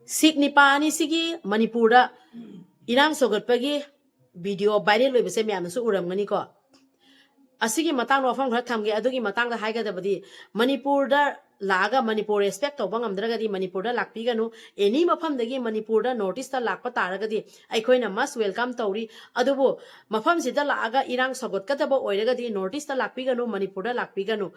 Sik Nipani Sigi, Manipura, Irang Sogatpagi, video viral with the same Uram Maniko. Asigi Matang of Hamge, Adugi Matanga Haigadabadi, Manipur Laga, Manipur respect of Bangam Dragadi, Manipur Lakpiganu, any Mapam the game Manipur notice the Lakpataragadi, Aikoina must welcome Tori, Adubo, Mapam Sida Laga, Irang Sogot Katabo, Oiragadi, notice the Lakpiganu, Manipur Lakpiganu.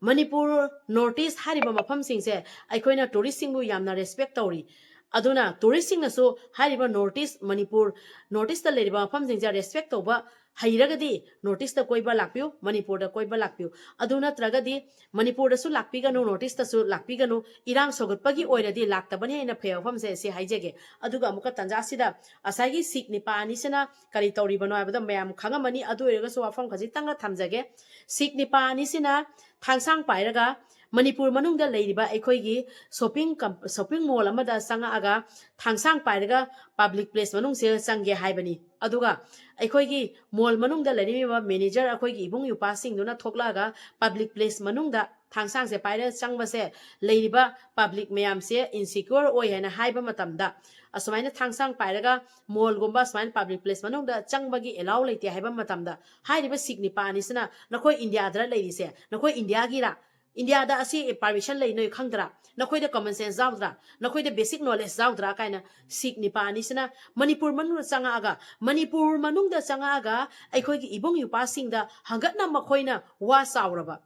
Manipur notice Hariba Mapam Sing say, Aikoina touristing Yamna respect Tori. Aduna touristing na so hariba notice Manipur notice the lady mafam singja respect over hairagadi notice the koiba lakpiu Manipur the koiba lakpiu aduna tragadi Manipur the su lakpiga no notice the su lakpiga no irang sogatpagi oiradi laktabani in a pair of se haijege aduga muka tanjasida asagi sik nipa nisena kari tori bano abada mayam kangamani adu so afam kazitanga tamjage sik nipa nisina tangsang pairaga Manipur manungda leiriba aikhoi shopping mall amada sanga aga thangsang pairaga public place manung se sangge haibani aduga aikhoi gi mall manungda leiriba manager aikhoi gi ibung yupa sing duna thoklaga public place manungda thangsang se paira sangba se leiriba public mayam se insecure oi hena haiba matamda asmaina thangsang pairaga mall gomba asmaina public place manungda changbagi allow leite haiba matamda hairiba signi pani sina nakoi india dra leiri se nakoi india gi ra India da asi permission lay no khangdra nakoi da common sense zawdra nakoi da basic knowledge zawdra kaina sik ni pani sina Manipur manung changa aga Manipur manung da changa aga aikhoi gi ibong yu passing da hangatna makhoina wa sawraba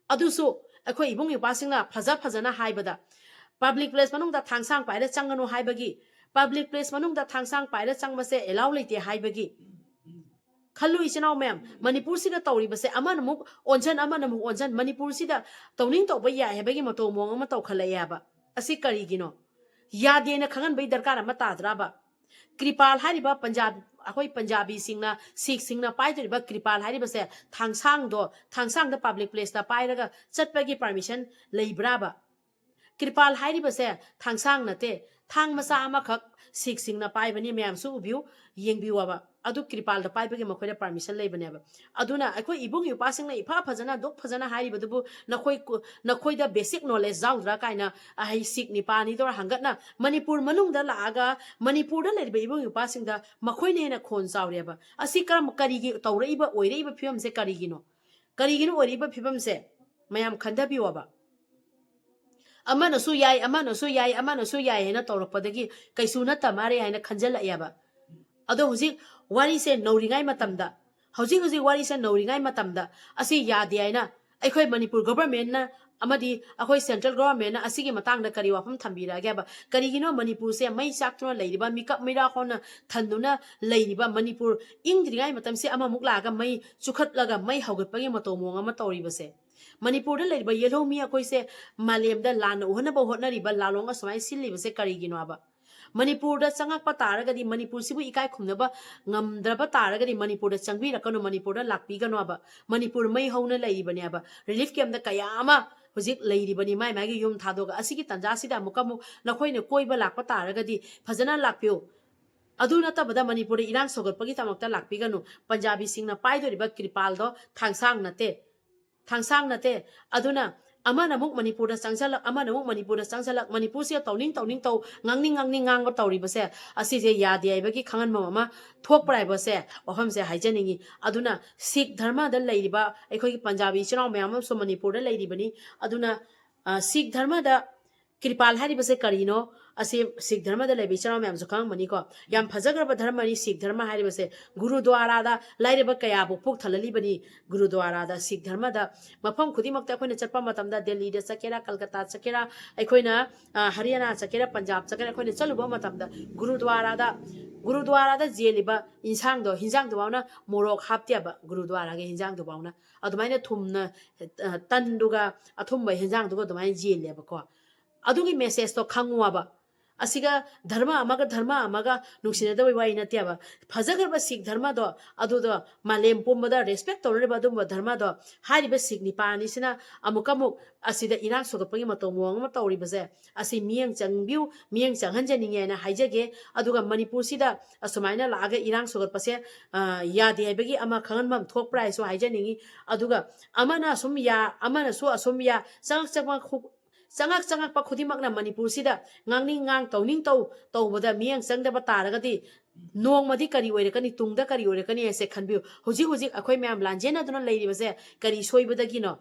adusu aikhoi ibong yu passing na phajana haibada public place manung da thangsang paira changano haibagi public place manung da thangsang paira changba se allow leite haibagi Kalu isinau ma'am Manipur sida tawri base aman muk onjan Manipur sida tawning tawba ya hebagi mato mong ama taw khalaya ba asi kari gino yade na khangan bai darkar ama tadra ba kripal hariba Punjabi singna Sikh singna pai ba kripal hariba se thangsang da public place da pai raga chatpagi permission leibra ba kripal hariba se thangsang nate thang masa ama khak Sikh singna pai bani ma'am su ubiu yengbiwa ba adu kripal da pai bagi makhoi permission lei bane ba aduna akhoi ibung yu passing na ifa phajana dok phajana hari badubu nakhoi da basic knowledge zawdra kaina ai sik ni pani dor hangatna Manipur manung da laaga Manipur da lei ibung yu passing da makhoi ne na khon zawre ba asi karam kari gi tawrei ba oirei ba phim se kari gi no oirei ba phim se mayam khanda bi wa ba amana su yai hena tawrakpadagi kaisu na tamare haina khanjal ayaba ado huzik wari se nauringai matamda huzik wari se nauringai matamda asi yadi aina aikhoi Manipur government na amadi akhoi central government na asigi matang da kari wafam thambira gaba kari gino Manipur se mai saktuna leiriba mikap meira khona thanduna leiriba Manipur ingdringai matam se ama mukla ga mai chukhat laga mai haugat pagi matomong ama toriba se Manipur da leiriba yellow mi akhoi se malem da lana uhana ba hotna riba lalong asmai silliba se kari gino aba Manipur da changak pataragadi Manipur sibu ikai khumnaba ngamdraba taragadi Manipur da changbi rakano Manipur da lakpi gano aba Manipur mai hauna leibani aba relief camp da kayama huzik leiribani mai magi yum thadoga asigi tanja sida mukamu nakhoine koiba lakpa taragadi phajana lakpyo adu natabada Manipur da irang sogatpagi tamakta lakpi gano Punjabi singna paidoriba kripal do thangsang nate aduna amana muk Manipur da changsalak amana muk Manipur da changsalak Manipur se tawning taw ngangning ngang ba tawri base asi se yadi ai bagi khangan mama thok prai base wafam se haijaningi aduna Sikh dharma da leiriba aikhoi gi Punjabi chinaw mayam so Manipur da leiribani aduna Sikh dharma da kripal hari base karino asi Sikh dharma da lebi chinaw mayam so khang mani ko yam phajagraba dharma ni Sikh dharma hari base gurudwara da laireba kaya bu puk thalali bani gurudwara da Sikh dharma da mafam khudimak ta khoina chatpa matam da Delhi da sakera Kolkata sakera aikhoina Haryana sakera Punjab sakera khoina chaluba matam da gurudwara da jeliba hinjang do bauna morok haptia ba gurudwara ge hinjang do bauna adumaina thumna tanduga athumba hinjang do adumaina jeleba ko adugi message to khangwa ba asiga dharma amaga nungsina da wai na tiaba phajagarba Sikh dharma do adu do malem pomada respect tore ba dum dharma do hariba Sikh ni pani sina amukamuk asida irang sogapagi matomong ma tawri base asi mieng changhanjaninge na haijage aduga Manipur sida asumaina laga irang sogatpase yadi haibagi ama khanganmam thok price so haijaningi aduga amana sumya changak changak pa khudimakna Manipur sida ngangning ngang tawning tawbada miyang changdaba taragadi nongmadi kari oirakani tungda kari oirakani ase khanbiu hujik akhoi myam lanjena duna leiribase kari soibadagi no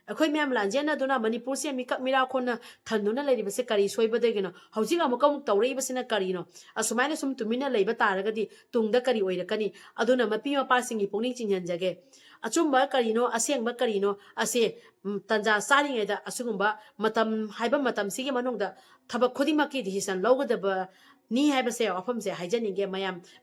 akhoi myam lanjena duna Manipur se mikak mira khona thanduna leiribase kari soibadagi no hujik amukam tawreibasina kari no asumaina sum tumina leiba taragadi tungda kari oirakani aduna mapi mapasingi pungning chinjanjage achumba karino asengba karino ase tanja saringeda asugumba matam haiba matam sigi manungda thabak khudimaki decision lawgadaba ni haiba se afam se haijaninge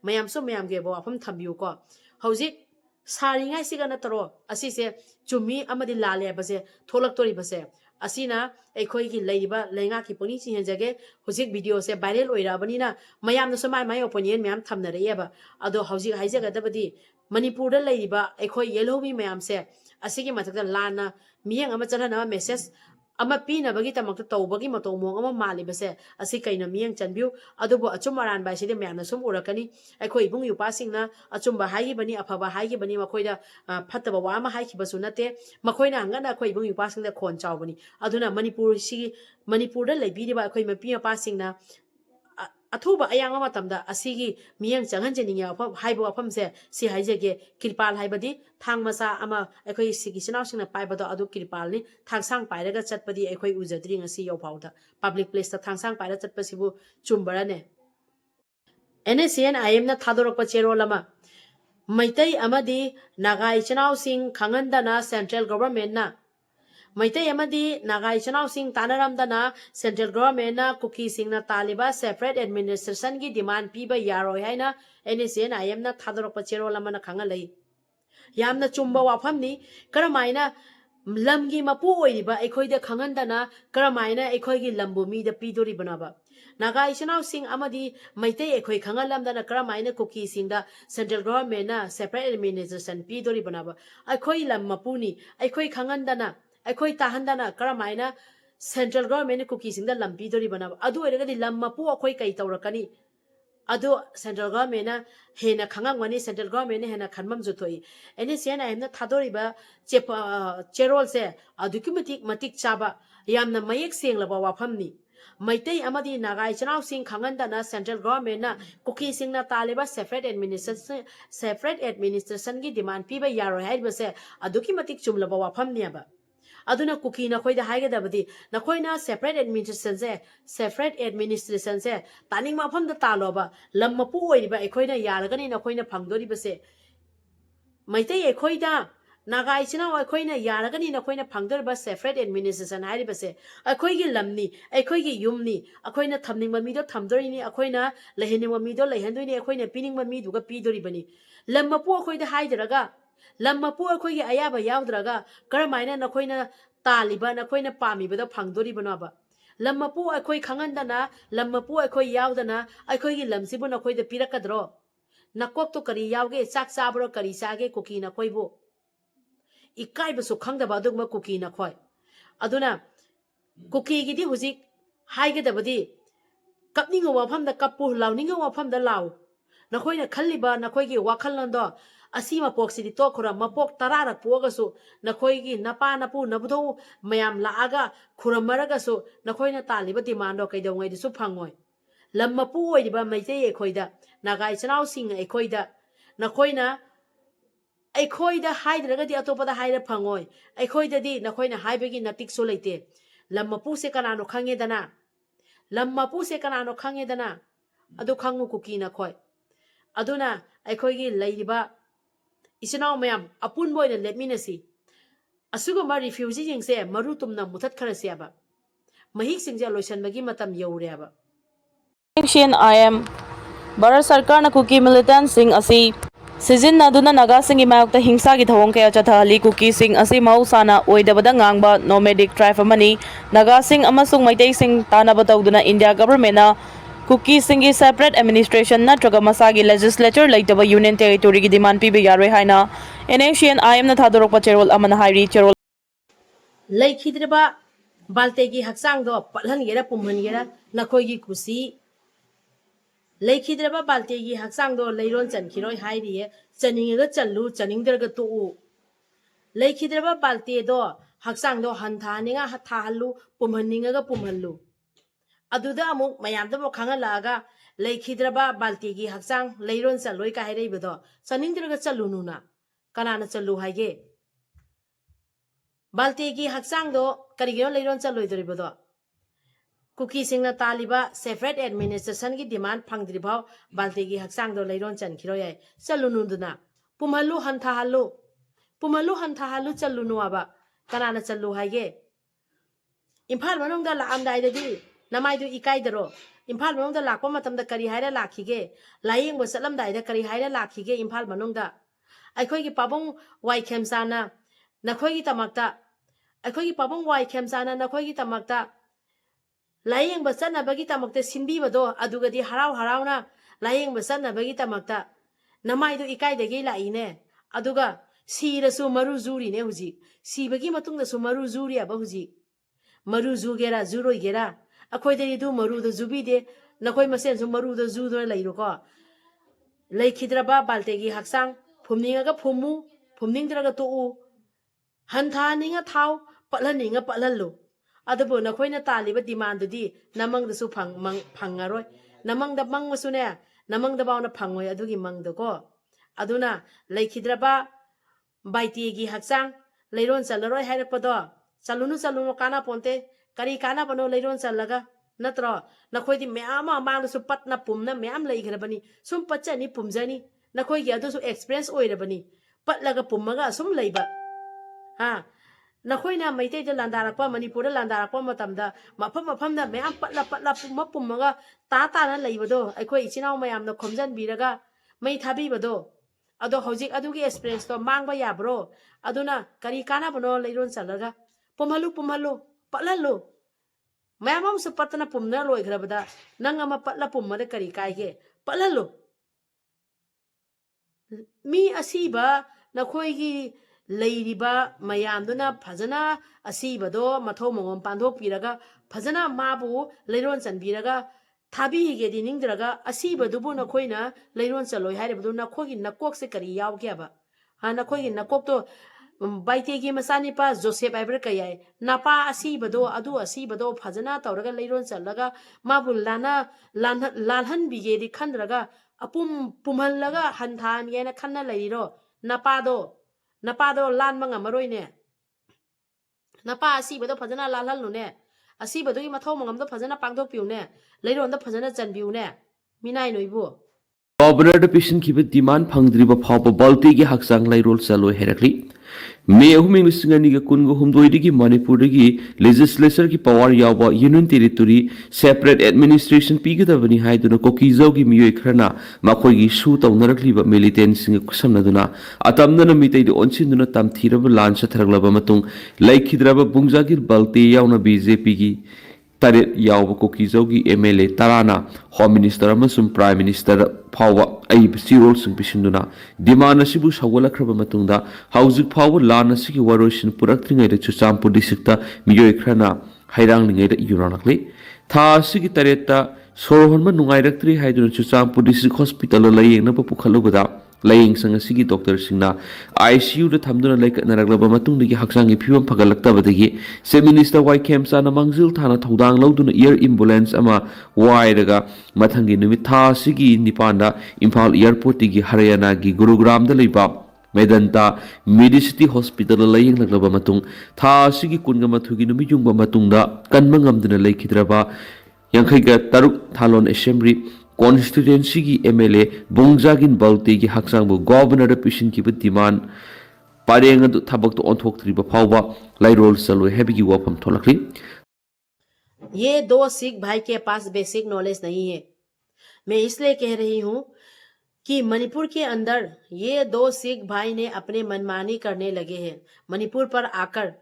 mayam so mayam ge bo afam thambiu ko hauzik saringai siga nataro asise chumi amadi lale base tholak tori base asina aikhoi gi leiba lenga ki poni chi henjage hujik video se viral oirabani na mayam no so mai opinion mayam thamna reyaba ado hauzik haijaga dabadi Manipur da leiba aikhoi yelomi mayam se asigi mathakda lana miyang ama chalana message ama pina bagi tamakta tawbagi matomong ama mali base asi kaina miyang chanbiu adubo achumaran bai side mayam na sum urakani aikhoi ibung yupa singna achumba haigi bani afaba haigi bani makoida phattaba wa ama haiki basu nate makoina angana akhoi ibung yupa singda khon chawbani aduna Manipur da leibi ba akhoi mapi apa singna athuba ayang matamda asigi miyang changan jeninga haibo afam se si haijege kirpal haibadi thang masa ama akhoi sigi sinau singna paibado adu kirpal ni thangsang pairaga chatpadi akhoi ujadri ngasi yopauda public place ta thangsang paira chatpasibu chumbara ne NSN IM na thadorokpa cherolama maitai amadi nagai chanau sing khangandana central government na Maitai amadi nagai chanau sing tanaramdana central government na Kuki sing na taliba separate administration gi demand piba yaroi haina NSN IM na thadorokpa cherolama na khangalai yamna chumba wafam ni karamaina lamgi mapu oiriba aikhoida khangandana karamaina aikhoigi lambu mi da pidori banaba nagai chanau sing amadi maitai aikhoi khangalamdana karamaina Kuki sing da central government na separate administration pidori banaba aikhoi lam mapuni aikhoi khangandana aikhoi tahandana karamaina central government Kuki sing da lampi dori banaba adu eragadi lamma pu akhoi kai tawrakani adu central government na hena khangangwani central government hena khanmam juthoi NSN IM na thadoriba cherol se matik chaba yamna mayek senglaba wafamni maitai amadi nagai chanau sing khangandana central government na Kuki sing na taliba separate administration gi demand piba yaro haibase aduki matik chumlaba wafamni aba aduna Kuki na khoida haigadabadi na khoina separate administration se taning mafam da taloba lamma pu oiriba ekhoina yaragani na khoina phangdori base maitai ekhoida nagai china ekhoina yaragani na khoina phangdori ba separate administration hairi base ekhoigi lamni ekhoigi yumni ekhoina thamning ma mi do thamdori ni ekhoina lehening ma mi do lehendoi ni ekhoina pining ma mi duga pidori bani lamma pu ekhoida haidaraga lamma pu ekhoigi ayaba yawdraga karamaina na khoina taliba na khoina pami bada phangdori banaba lamma pu ekhoi khangandana lamma pu ekhoi yawdana ekhoi gi lamsibu na khoi da pirakadro nakok to kari yawge chak chabro kari sage Kuki na khoi bu ikai bu su khangdaba adugma Kuki na khoi aduna Kuki gi di hujik haige dabadi kapninga wafam da kapu lawninga wafam da law na khoi na khalliba na khoi gi wakhalando asima poksidi to khura mapok tararak pogasu nakhoigi napa napu nabdo mayam laaga khuramaraga su nakhoina taliba demand kaidau ngai su phangoi lamma pu oiba maitei ekhoida nagai chanau sing ekhoida nakhoina aikhoida haidraga di atopada haira phangoi aikhoida di nakhoina haibegi natik so leite lamma pu se kanano khange dana lamma pu se kanano khange dana adu khangu Kuki na khoi aduna aikhoigi leiriba isinau mayam apun boy na leiminasi asuguma refugee jingse maru tumna muthat kharase aba mahik singja loisan bagi matam yaure aba Action IM Bharat Sarkar na Kuki militant sing asi Sijin naduna naga sing imayokta hingsa gi thawong kaya chathali Kuki sing asi mausana oidabada ngangba nomadic tribe amani naga sing amasung maitai sing tanaba tauduna India government na Kuki singi separate administration natraga masagi legislature laitaba union territory gi demand pibe yaroi haina Action IM na thadorokpa cherol amana hairi cherol leikhidreba baltegi haksang do palhan gera pumhan gera nakhoi gi kusi leikhidreba baltegi haksang do leiron chankhiroi hairiye chaninga challu chaningderga tu leikhidreba balte do hakchangdo hanthaninga hathahallu pumhanninga pumhallu aduda amuk mayamdabo khangalaga leikhidraba balti gi hakchang leiron chaloi ka hairaibodo chaningdraga chalununa kanana chalu haige balti gi hakchangdo karigino leiron chaloi doribodo Kuki singna taliba separate administration ki demand phangdri bhaw balti gi hakchangdo leiron chan khiroyai chalununduna pumhallu hanthahallu chalunu aba kanana chalu haige Imphal manungda laamdai dadi namaidu ikaidaro Imphal manungda lakpa matamda kari haira lakhige layeng bo chalamdai da kari haira lakhige Imphal manungda aikhoi gi pabong wai khemsana nakhoi gi tamakta aikhoi gi pabong wai khemsana nakhoi gi tamakta layeng bo chana bagi tamakta sinbi bado adugadi harauna layeng bo chana bagi tamakta namaidu ikaidagi laine aduga sirasu maru juri ne huji sibagi matungda su maru juri aba huji maru jugera juroi gera akhoi deri du maru da jubi de nakhoi masen su maru da ju do lairo ko leikhidra ba baltegi haksang phumninga ga phumu phumningdra ga to u hantha ninga thau patlaninga patlallu adabu nakhoi na taliba demand di namang da su phangaroi namang da mang masu ne namang da bauna phangoi adugi mang do ko aduna leikhidra ba baitegi haksang leiron chalaroi hairakpado chalunu kana ponte kari kana bano leiron chalaga natro nakhoi di meama mang su patna pumna meam leigrabani sum pachani pumjani nakhoi gi adu su experience oirabani patlaga pummaga sum leiba ha nakhoi na maitai da landarakpa manipur da landarakpa matamda mafam na meam patla pummaga ta na leibado aikhoi ichinau mayam na khomjan biraga mai thabi bado ado hojik adugi experience to mangba yabro aduna kari kana bano leiron chalaga pumhalu patlalu mayamam su patna pumna loigrabada nangama patla pummada kari kaige patlalu mi asiba nakhoi gi leiriba mayamduna phajana asibado mathau mongom pandok piraga phajana mabu leiron chanbiraga thabi ge diningdraga asibadubu nakhoina leiron chaloi hairabdu nakhoi gi nakok se kari yaw gyaba ha nakhoi gi nakok to baitegi masani pa Joseph Ibra kayai napa asibado adu asibado phajana tawraga leiron chalaga mabu lalhan bige di khandraga apum pumhallaga hanthan yena khanna leiro napado lan manga maroine napa asibado phajana lalhan lune asibado gi mathau mangam do phajana pangdok piune leiron da phajana chanbiune minai noibu Governor da Pishin kiba demand phangdriba phawpa balti gi haksang lairol saloi herakli May ahuming lisingani ga kungo humdoidigi Manipur dagi legislature ki power yawa union territory separate administration pigadabani haiduna kokizau gi miyoi khrana makhoi gi su tawnarakliba militant singa kusamnaduna atamnana mitai de onsinuna tamthiraba lan satharaglaba matung laikhidraba bungjagir balti yauna BJP gi taret yawa kokizau gi MLA tarana home minister amasum prime minister phawa ai sirol sing pisinduna demand asibu sawalakraba matungda hauzik phawa lan asigi waroisin purakthringai de chuchampur districta miyoi khrana hairang ningai de yuranakle tha asigi tareta sorhonma nungairaktri haiduna chuchampur district hospital layengna pukhalubada layeng sang asigi doctor singna ICU da thamduna laikatnaraglaba matungdagi haksangi phibam phagalaktabadagi se minister wai khemsa na mangjil thana thodang lauduna air ambulance ama wairaga mathangi numit tha asigi nipanda Imphal airport gi Haryana gi Gurugram da leiba Medanta Medicity Hospital layeng laglaba matung tha asigi kunga mathugi numi jungba matungda kanmangamduna laikhidraba yankhaiga taruk thalon assembly constituency ki MLA Bongjagin Balte ki haksangbu governor pishin ki demand pareng adu thabak to onthok triba phawba lairol saloi hebigi wapam tholakli ये दो सिख भाई के पास basic knowledge नहीं है मैं इसलिए कह रही हूं कि मणिपुर के अंदर ये दो सिख भाई ने अपने मनमानी करने लगे हैं मणिपुर पर आकर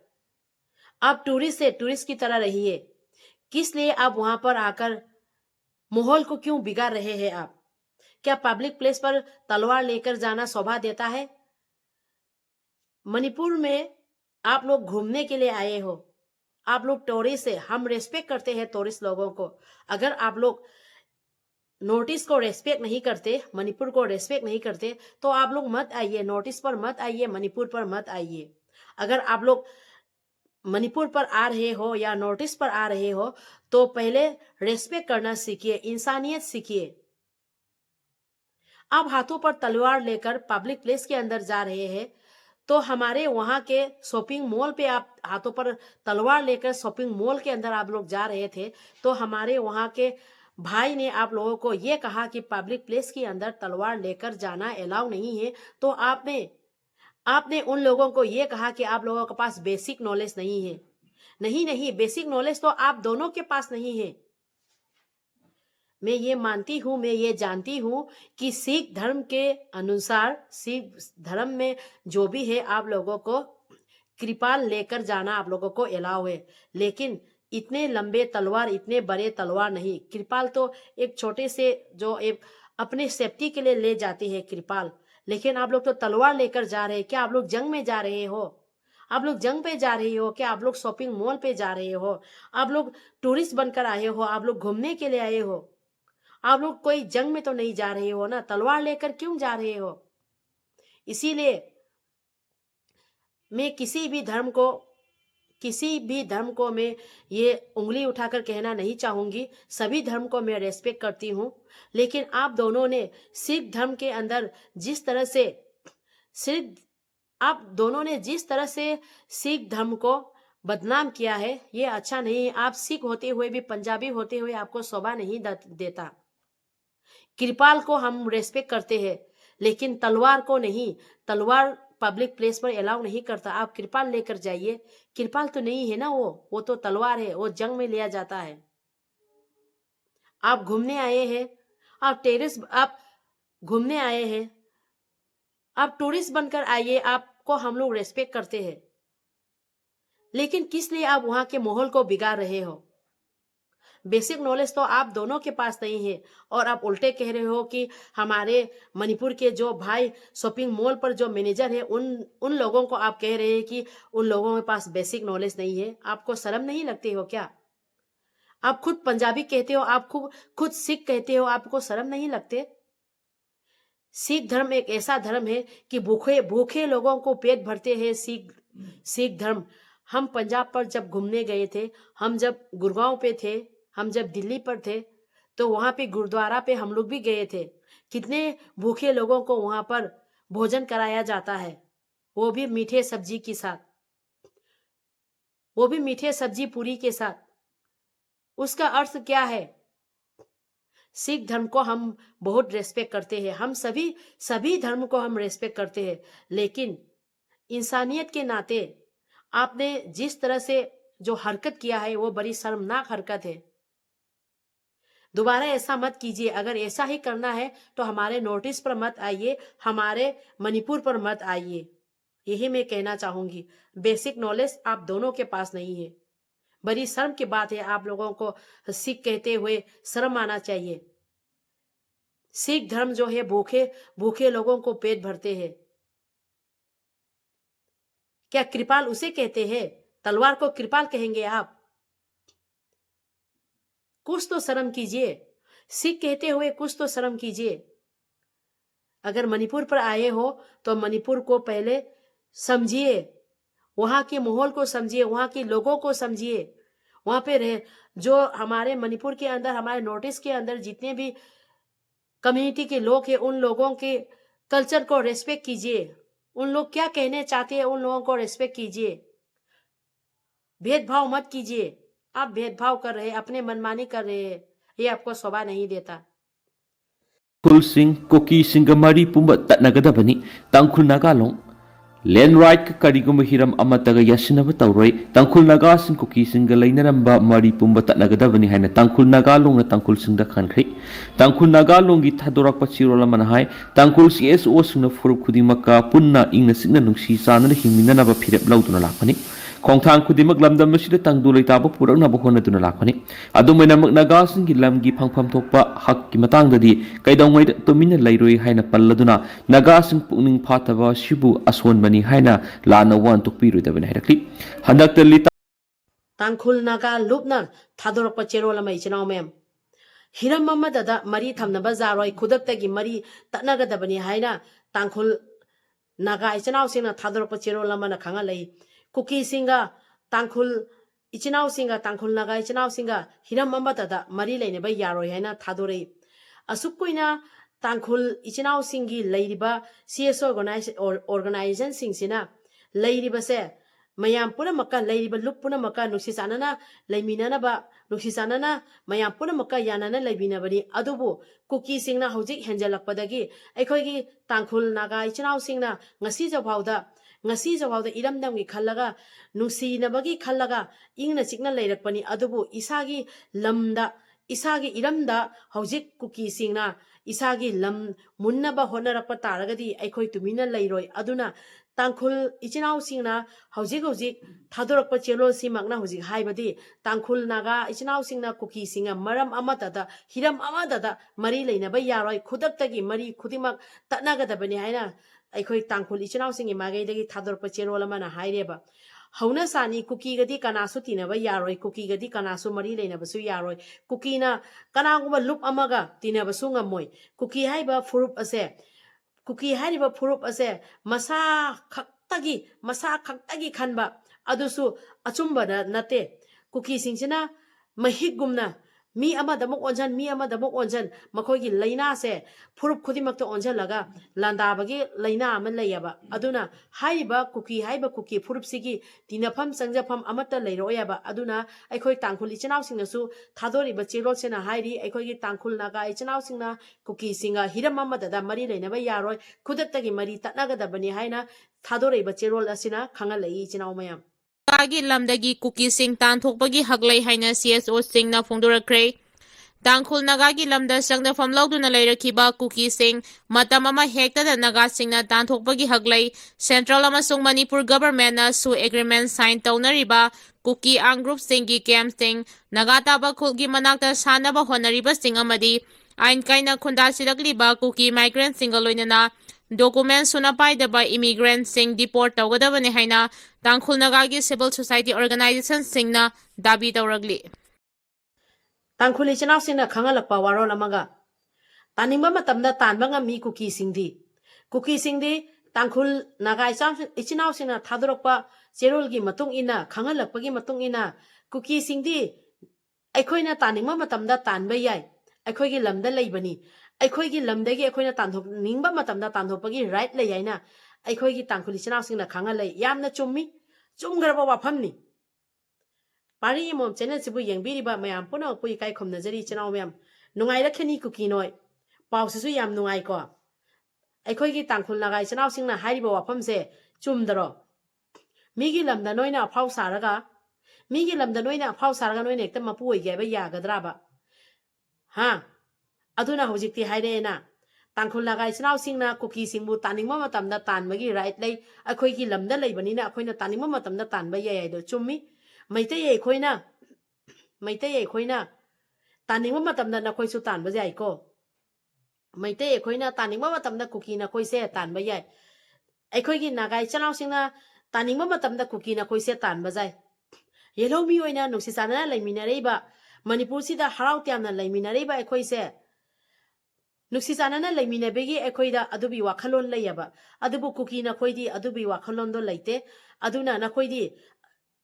आप टूरिस्ट की तरह रहिए किस लिए आप वहां पर आकर माहौल को क्यों बिगाड़ रहे हैं आप क्या पब्लिक प्लेस पर तलवार लेकर जाना शोभा देता है मणिपुर में आप लोग घूमने के लिए आए हो आप लोग टूरिस्ट है हम रेस्पेक्ट करते हैं टूरिस्ट लोगों को अगर आप लोग नोटिस को रेस्पेक्ट नहीं करते मणिपुर को रेस्पेक्ट नहीं करते तो आप लोग मत आइए नोटिस पर मत आइए मणिपुर पर मत आइए अगर आप लोग मणिपुर पर आ रहे हो या नॉर्थ ईस्ट पर आ रहे हो तो पहले रेस्पेक्ट करना सीखिए, इंसानियत सीखिए। आप हाथों पर तलवार लेकर पब्लिक प्लेस के अंदर जा रहे हैं तो हमारे वहां के शॉपिंग मॉल पे आप हाथों पर तलवार लेकर शॉपिंग मॉल के अंदर आप लोग जा रहे थे तो हमारे वहां के भाई ने आप लोगों को ये कहा कि पब्लिक प्लेस के अंदर तलवार लेकर जाना अलाउ नहीं है, तो आपने उन लोगों को ये कहा कि आप लोगों के पास बेसिक नॉलेज नहीं है। नहीं, बेसिक नॉलेज तो आप दोनों के पास नहीं है। मैं ये मानती हूं, मैं ये जानती हूं कि सिख धर्म के अनुसार, सिख धर्म में जो भी है आप लोगों को कृपाल लेकर जाना आप लोगों को अलाउ है, लेकिन इतने लंबे तलवार, इतने बड़े तलवार नहीं। कृपाल तो एक छोटे से जो एक अपने सेफ्टी के लिए ले जाते हैं कृपाल, लेकिन आप लोग तो तलवार लेकर जा रहे हैं। क्या आप लोग जंग में जा रहे हो? आप लोग जंग पे जा रहे हो? क्या आप लोग शॉपिंग मॉल पे जा रहे हो? आप लोग टूरिस्ट बनकर आए हो? आप लोग घूमने के लिए आए हो? आप लोग कोई जंग में तो नहीं जा रहे हो ना, तलवार लेकर क्यों जा रहे हो? इसीलिए मैं किसी भी धर्म को मैं ये उंगली उठाकर कहना नहीं चाहूंगी। सभी धर्म को मैं रेस्पेक्ट करती हूं, लेकिन आप दोनों ने सिख धर्म के अंदर जिस तरह से सिख धर्म को बदनाम किया है, ये अच्छा नहीं। आप सिख होते हुए भी, पंजाबी होते हुए आपको शोभा नहीं देता। कृपाल को हम रेस्पेक्ट करते हैं, लेकिन तलवार को नहीं। तलवार पब्लिक प्लेस पर अलाउ नहीं करता। आप कृपाल लेकर जाइए। कृपाल तो नहीं है ना, वो तो तलवार है, वो जंग में लिया जाता है। आप घूमने आए हैं, आप घूमने आए हैं, आप टूरिस्ट बनकर आइए, आपको हम लोग रेस्पेक्ट करते हैं, लेकिन किस लिए आप वहां के माहौल को बिगाड़ रहे हो? बेसिक नॉलेज तो आप दोनों के पास नहीं है, और आप उल्टे कह रहे हो कि हमारे मणिपुर के जो भाई शॉपिंग मॉल पर जो मैनेजर है उन लोगों को आप कह रहे हैं कि उन लोगों के पास बेसिक नॉलेज नहीं है। आपको शर्म नहीं लगती हो क्या? आप खुद पंजाबी कहते हो, आप खुद सिख कहते हो, आपको शर्म नहीं लगते? सिख धर्म एक ऐसा धर्म है कि भूखे लोगों को पेट भरते हैं। सिख धर्म। हम पंजाब पर जब घूमने गए थे, हम जब गुड़गांव पे थे, हम जब दिल्ली पर थे, तो वहां पे गुरुद्वारा पे हम लोग भी गए थे। कितने भूखे लोगों को वहां पर भोजन कराया जाता है, वो भी मीठे सब्जी के साथ, वो भी मीठे सब्जी पूरी के साथ। उसका अर्थ क्या है? सिख धर्म को हम बहुत रेस्पेक्ट करते हैं, हम सभी धर्म को हम रेस्पेक्ट करते हैं, लेकिन इंसानियत के नाते आपने जिस तरह से जो हरकत किया है वो बड़ी शर्मनाक हरकत है। दोबारा ऐसा मत कीजिए। अगर ऐसा ही करना है तो हमारे नोटिस पर मत आइए, हमारे मणिपुर पर मत आइए। यही मैं कहना चाहूंगी। बेसिक नॉलेज आप दोनों के पास नहीं है। बड़ी शर्म की बात है, आप लोगों को सिख कहते हुए शर्म आना चाहिए। सिख धर्म जो है भूखे लोगों को पेट भरते हैं। क्या कृपाल उसे कहते हैं? तलवार को कृपाल कहेंगे आप? कुछ तो शर्म कीजिए। सिख कहते हुए कुछ तो शर्म कीजिए। अगर मणिपुर पर आए हो तो मणिपुर को पहले समझिए, वहां के माहौल को समझिए, वहां के लोगों को समझिए। वहां पे रहे जो हमारे मणिपुर के अंदर, हमारे नॉर्थ ईस्ट के अंदर जितने भी कम्युनिटी के लोग हैं, उन लोगों के कल्चर को रेस्पेक्ट कीजिए। उन लोग क्या कहने चाहते हैं, उन लोगों को रेस्पेक्ट कीजिए। भेदभाव मत कीजिए। आप भेदभाव कर रहे हैं, अपने मनमानी कर रहे हैं, ये आपको शोभा नहीं देता। तांखुल सिंह कुकी सिंह मरी पुंब तत्नागदाबनी तांखुल नागालों लैंड राइट करिगुम हिरम अमतग यासिनब तौरoi तांखुल नागा सिंह कुकी सिंह लैनरंबा मरी पुंब तत्नागदाबनी हाइना तांखुल नागालों तांखुल सिंह खनख्रे तांखुल नागालों की थादोरक पचिरोल मन हाय तांखुल सीएसओ सिंह फुरुप खुदिमका पुन्ना इंग सिंह नुंगसी चानन हिंमिननब फिरप लौदुना लाखनी खोंथांग खुदिमक लमदम मसिद तंगदु लैताब पुरकनब होनदुना लाखनी अदुमैनमक नागा सिंह लमगी फंगफम थोकपा हक की मतंगददी कैदौंगैद तुमिन लैरोई हाइना पल्लदुना नागा सिंह पुनिंग फाथबा सिबु असोनबनी हाइना लाना वान तुकपिरुदबन हाइरक्ली हंदक लिता तांखुल नागा लुपना थादोरक चेरोल मै चिनाव मैम हिरम अमददा मरी थमनबा जारोय खुदक्तगी मरी तत्नागदबनी हाइना तांखुल नागा इचनाव सिंह थादोरक चेरोल मना खंगा लई कुकी सिंगा tangkhul ichinau singa tangkhul naga ichinau singa hiram amata mari leineba yaroi haina thadorei asukkoina tangkhul ichinau singi leiriba CS organization singsina leiriba se mayam puna maka leiriba lup puna maka nuksi sanana leiminana ba nuksi sanana mayam puna maka yanana leibina bani adubu Kuki singna hojik henjalakpadagi aikhoigi tangkhul naga ichinau singna ngasi jawhauda iramdamgi khallaga nungsi nabagi khallaga ingna chikna leirakpani adubu isagi iramda hojik Kuki singna isagi lam munnaba honarakpa taragadi aikhoi tumina leiroi aduna tangkhul ichinau singna hojik thadorakpa chelol simakna hojik haibadi tangkhul naga ichinau singna Kuki singa maram amatada hiram amadada mari leinaba yaroi khudaktagi mari khudimak tatnagadabani haina aikhoi tangkhul ichinau singi magaidagi thadorakpa chelol amana haireba hauna sani Kuki gadi kanasu tinaba yaroi Kuki gadi kanasu mari leinabasu yaroi Kuki na kanaguma lup amaga tinabasu ngamoi Kuki haiba furup ase masa khaktagi khanba adusu achumba nate Kuki singsina mahigumna mi amadamok onjan makhoigi laina se furup khudimakta onjalaga landabagi laina ama layaba aduna haiba Kuki furup sigi tinafam sangjafam amata leiroyaba aduna aikhoi tangkhul ichinau singnasu thadoriba chelol sena hairi aikhoigi tangkhul naga ichinau singna Kuki singa hiram amadada mari leinaba yaroi khudaktagi mari tatnagadabani haina thadoriba chelol asina khangalai ichinau mayam Kagi lamdagi Kuki sing tanthokpagi haglai haina CSO singna phongdorakre tangkhul nagagi lamda sangdafam lauduna leirakiba Kuki sing matam ama hektada naga singna tanthokpagi haglai central amasung Manipur government na su agreement sign taunariba Kuki ang group singi camp sing nagataba khulgi manakta sanaba honariba sing amadi ain kaina khunda sidakliba Kuki migrant singa loinana document sunapai daba immigrant sing deport tawgadabani haina tangkhul nagagi civil society organization singna dabi tawragli tangkhul ichinau singna khangalakpa warol amaga taningba matamda tanba ngami Kuki singdi tangkhul naga ichinau singna thadorokpa cherolgi matung ina khangalakpagi matung ina Kuki singdi aikhoina taningba matamda tanba yai aikhoigi lamda leibani aikhoigi lamdagi aikhoina tanthok ningba matamda tanthokpagi right lei yaina aikhoigi tangkhul ichinau singna khangalai yamna chumgraba wafamni pari mom channel sibu yengbiriba mayam puno pui kai khomnajari ichinau mayam nungai rakhani Kuki noi pausisu yam nungai ko aikhoigi tangkhul naga ichinau singna hairiba wafamse chumdaro migi lamda noina afau saraga noina ekta mapu oigeba yagadraba ha aduna hojikti hairena tangkhul naga ichinau singna Kuki singbu taningma matamda tanbagi right lei aikhoigi lamda leibanina akhoina taningma matamda tanba yaido chummi maitei aikhoina taningma matamda nakhoisu tanba yai ko maitei aikhoina taningma matamda Kuki na khoise tanba yai aikhoigi naga ichinau singna taningma matamda Kuki na khoise tanba jai yelomi oina nungsi sanana leiminareiba Manipur sida harau tyamna leiminareiba aikhoise nungsi sanana leiminabegi aikhoida adubi wakhalon leiaba adubu Kuki na khoidi adubi wakhalon do leite aduna na khoidi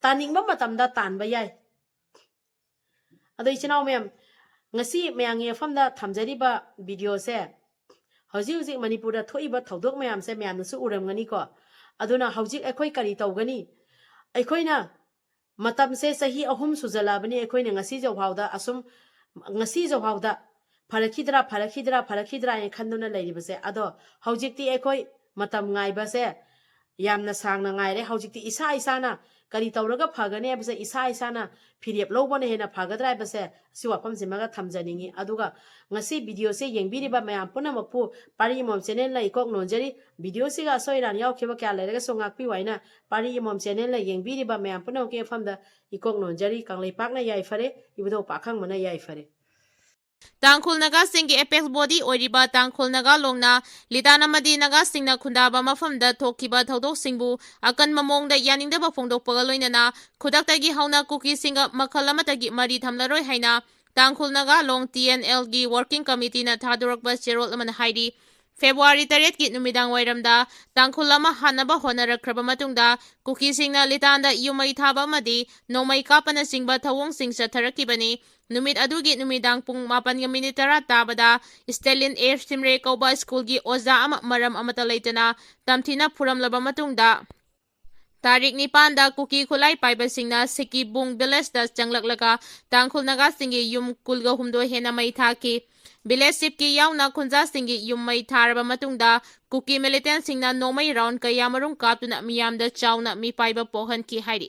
taningba matamda tanba yai ado ichinau mayam ngasi mayang yefamda thamjariba video se hojik Manipur da thoiba thodok mayam se mayam nasu uramgani ko aduna hojik aikoi kari tawgani aikhoina matam se sahi ahum sujalabani aikhoina ngasi jawhauda pharakidra ai khanduna leiribase ado hojikti aikoi matam ngaiba se yamna sangna ngaire hojikti isana kari tawraga phagane abase isana phirep lobone hena phagadra abase si wafam simaga thamjaningi aduga ngasi video se yengbiriba mayam punamapu pari mom channel lai kok nonjari video siga soiran yaukhiba kya leraga songakpi waina pari mom channel lai yengbiriba mayam punam ke famda ikok nonjari kanglei pakna yai fare ibudo pakhang mana yai fare tangkhul naga singgi apex body oiriba tangkhul naga longna litanamadi naga singna khundaba mafamda thokiba thodok singbu akan mamongda yaningdaba phongdokpaga loinana khudaktagi hauna Kuki singa makhal amatagi mari thamlaroi haina tangkhul naga long TNL gi working committee na thadorakba cherol amana hairi February 8 numidang wairamda tangkhul ama hanaba honarakraba matungda Kukisingna litanda yumay thaba amadi nomay kapana singba thawong sing satharakibani. Numit adugi numidang pung 8 tabada Stalin Air Simre kauba school gi oza ama maram amata leitana tamthina phuramlaba matungda Tarik ni panda Kuki khulai paiba singna Sikibung village da changlaklaga tangkhul naga singi yum kulga humdo hena mai thaki village sip ki yauna khunja singi yum mai tharaba matungda Kuki militant singna nomai round kaya marung kaptuna miyamda chauna mi paiba pohan ki hairi